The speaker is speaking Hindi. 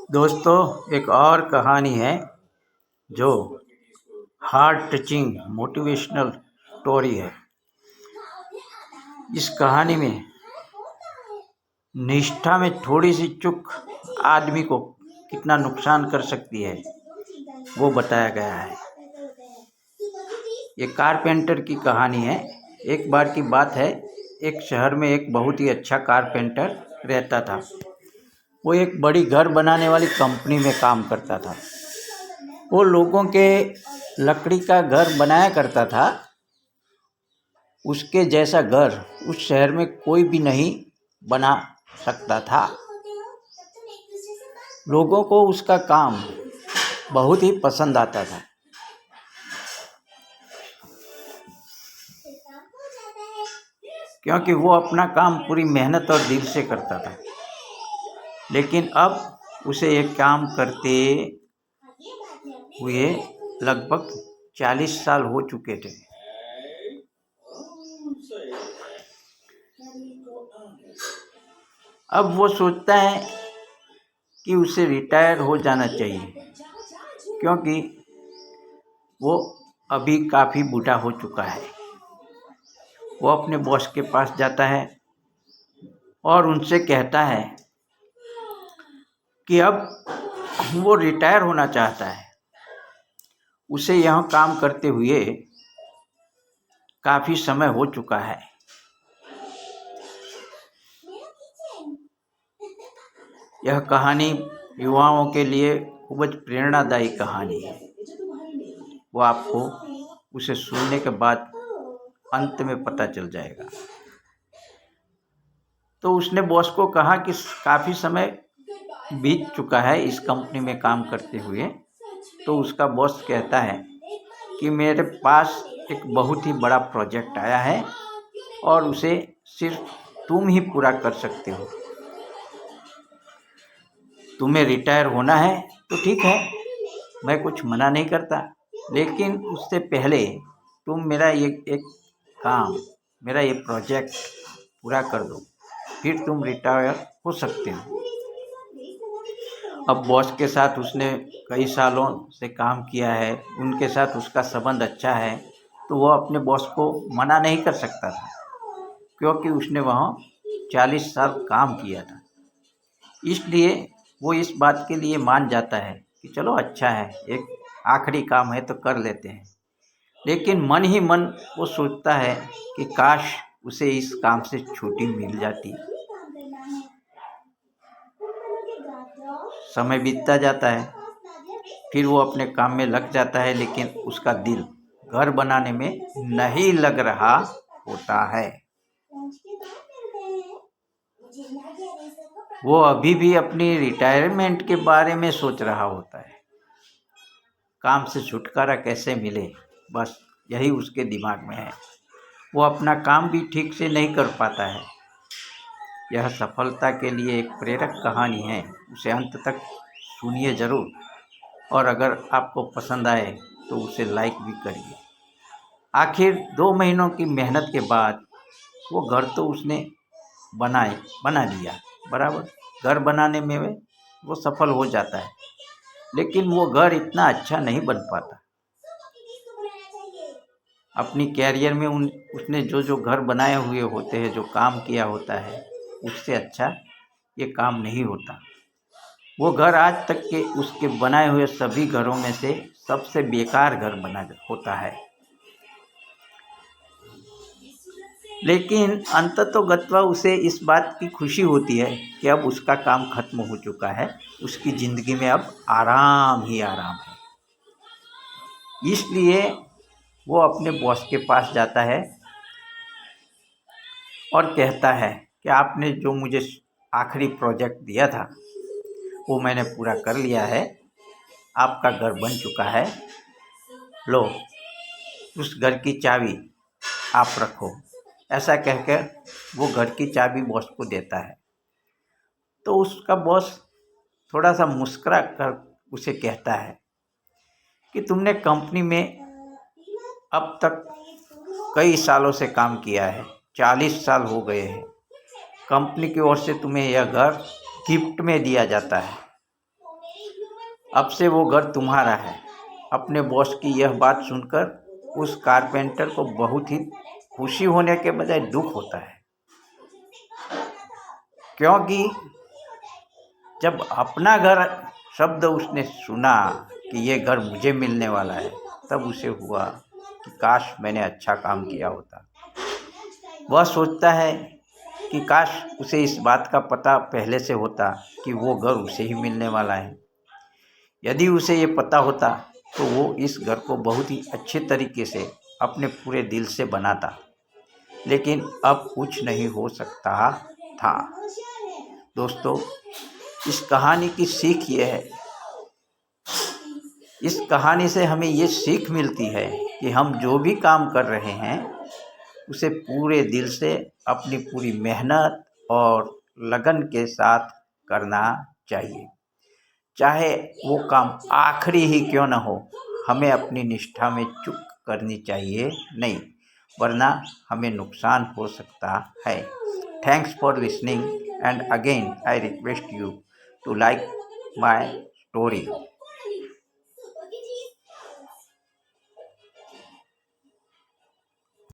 दोस्तों, एक और कहानी है जो हार्ट टचिंग मोटिवेशनल स्टोरी है। इस कहानी में निष्ठा में थोड़ी सी चूक आदमी को कितना नुकसान कर सकती है वो बताया गया है। ये कारपेंटर की कहानी है। एक बार की बात है, एक शहर में एक बहुत ही अच्छा कारपेंटर रहता था। वो एक बड़ी घर बनाने वाली कंपनी में काम करता था। वो लोगों के लकड़ी का घर बनाया करता था। उसके जैसा घर उस शहर में कोई भी नहीं बना सकता था। लोगों को उसका काम बहुत ही पसंद आता था। क्योंकि वो अपना काम पूरी मेहनत और दिल से करता था। लेकिन अब उसे ये काम करते हुए लगभग 40 साल हो चुके थे। अब वो सोचता है कि उसे रिटायर हो जाना चाहिए, क्योंकि वो अभी काफ़ी बूढ़ा हो चुका है। वो अपने बॉस के पास जाता है और उनसे कहता है कि अब वो रिटायर होना चाहता है। उसे यह काम करते हुए काफ़ी समय हो चुका है। यह कहानी युवाओं के लिए खूब प्रेरणादायी कहानी है। वो आपको उसे सुनने के बाद अंत में पता चल जाएगा। तो उसने बॉस को कहा कि काफ़ी समय बीत चुका है इस कंपनी में काम करते हुए। तो उसका बॉस कहता है कि मेरे पास एक बहुत ही बड़ा प्रोजेक्ट आया है और उसे सिर्फ तुम ही पूरा कर सकते हो। तुम्हें रिटायर होना है तो ठीक है, मैं कुछ मना नहीं करता, लेकिन उससे पहले तुम मेरा ये प्रोजेक्ट पूरा कर दो, फिर तुम रिटायर हो सकते हो। अब बॉस के साथ उसने कई सालों से काम किया है, उनके साथ उसका संबंध अच्छा है, तो वह अपने बॉस को मना नहीं कर सकता था, क्योंकि उसने वहाँ 40 साल काम किया था। इसलिए वो इस बात के लिए मान जाता है कि चलो अच्छा है, एक आखिरी काम है तो कर लेते हैं। लेकिन मन ही मन वो सोचता है कि काश उसे इस काम से छुट्टी मिल जाती। समय बीतता जाता है, फिर वो अपने काम में लग जाता है, लेकिन उसका दिल घर बनाने में नहीं लग रहा होता है। वो अभी भी अपनी रिटायरमेंट के बारे में सोच रहा होता है। काम से छुटकारा कैसे मिले, बस यही उसके दिमाग में है। वो अपना काम भी ठीक से नहीं कर पाता है। यह सफलता के लिए एक प्रेरक कहानी है। उसे अंत तक सुनिए ज़रूर, और अगर आपको पसंद आए तो उसे लाइक भी करिए। आखिर 2 महीनों की मेहनत के बाद वो घर तो उसने बना लिया। बराबर घर बनाने में वो सफल हो जाता है, लेकिन वो घर इतना अच्छा नहीं बन पाता। अपनी कैरियर में उसने जो घर बनाए हुए होते हैं, जो काम किया होता है, उससे अच्छा ये काम नहीं होता। वो घर आज तक के उसके बनाए हुए सभी घरों में से सबसे बेकार घर बना होता है। लेकिन अंततोगत्वा उसे इस बात की खुशी होती है कि अब उसका काम खत्म हो चुका है। उसकी ज़िंदगी में अब आराम ही आराम है। इसलिए वो अपने बॉस के पास जाता है और कहता है कि आपने जो मुझे आखिरी प्रोजेक्ट दिया था वो मैंने पूरा कर लिया है। आपका घर बन चुका है। लो, उस घर की चाबी आप रखो। ऐसा कहकर वो घर की चाबी बॉस को देता है। तो उसका बॉस थोड़ा सा मुस्कुरा कर उसे कहता है कि तुमने कंपनी में अब तक कई सालों से काम किया है, 40 साल हो गए हैं। कंपनी की ओर से तुम्हें यह घर गिफ्ट में दिया जाता है। अब से वो घर तुम्हारा है। अपने बॉस की यह बात सुनकर उस कारपेंटर को बहुत ही खुशी होने के बजाय दुख होता है, क्योंकि जब अपना घर शब्द उसने सुना कि ये घर मुझे मिलने वाला है, तब उसे हुआ कि काश मैंने अच्छा काम किया होता। वह सोचता है कि काश उसे इस बात का पता पहले से होता कि वो घर उसे ही मिलने वाला है। यदि उसे ये पता होता तो वो इस घर को बहुत ही अच्छे तरीके से अपने पूरे दिल से बनाता, लेकिन अब कुछ नहीं हो सकता था। दोस्तों, इस कहानी की सीख ये है, इस कहानी से हमें ये सीख मिलती है कि हम जो भी काम कर रहे हैं उसे पूरे दिल से, अपनी पूरी मेहनत और लगन के साथ करना चाहिए। चाहे वो काम आखिरी ही क्यों न हो, हमें अपनी निष्ठा में चूक करनी चाहिए नहीं, वरना हमें नुकसान हो सकता है। Thanks for listening and again I request you to like my story.